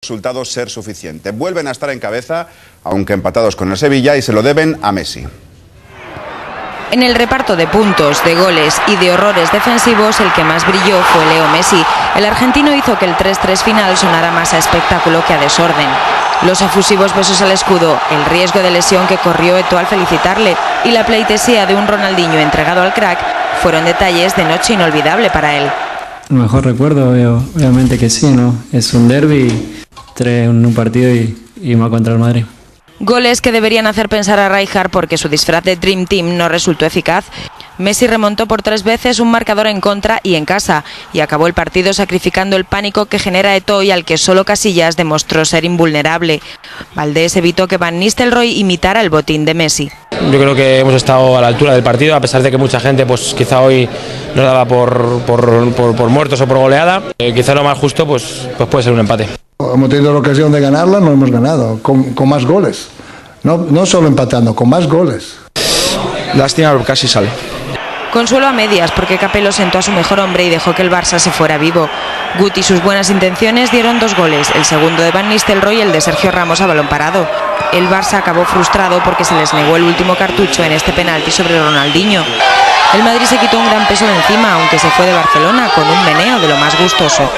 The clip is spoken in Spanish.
Resultado ser suficiente. Vuelven a estar en cabeza, aunque empatados con el Sevilla, y se lo deben a Messi. En el reparto de puntos, de goles y de horrores defensivos, el que más brilló fue Leo Messi. El argentino hizo que el 3-3 final sonara más a espectáculo que a desorden. Los efusivos besos al escudo, el riesgo de lesión que corrió Eto'o al felicitarle y la pleitesía de un Ronaldinho entregado al crack fueron detalles de noche inolvidable para él. El mejor recuerdo, obviamente que sí, ¿no? Es un derbi, en un partido y más contra el Madrid. Goles que deberían hacer pensar a Rijkaard porque su disfraz de Dream Team no resultó eficaz. Messi remontó por 3 veces un marcador en contra y en casa y acabó el partido sacrificando el pánico que genera Eto'o y al que solo Casillas demostró ser invulnerable. Valdés evitó que Van Nistelrooy imitara el botín de Messi. Yo creo que hemos estado a la altura del partido, a pesar de que mucha gente pues quizá hoy nos daba por muertos o por goleada. Quizá lo más justo pues puede ser un empate. Hemos tenido la ocasión de ganarla, no hemos ganado, con más goles. No solo empatando, con más goles. Lástima, pero casi sale. Consuelo a medias porque Capello sentó a su mejor hombre y dejó que el Barça se fuera vivo. Guti y sus buenas intenciones dieron 2 goles, el segundo de Van Nistelrooy y el de Sergio Ramos a balón parado. El Barça acabó frustrado porque se les negó el último cartucho en este penalti sobre Ronaldinho. El Madrid se quitó un gran peso de encima, aunque se fue de Barcelona con un meneo de lo más gustoso.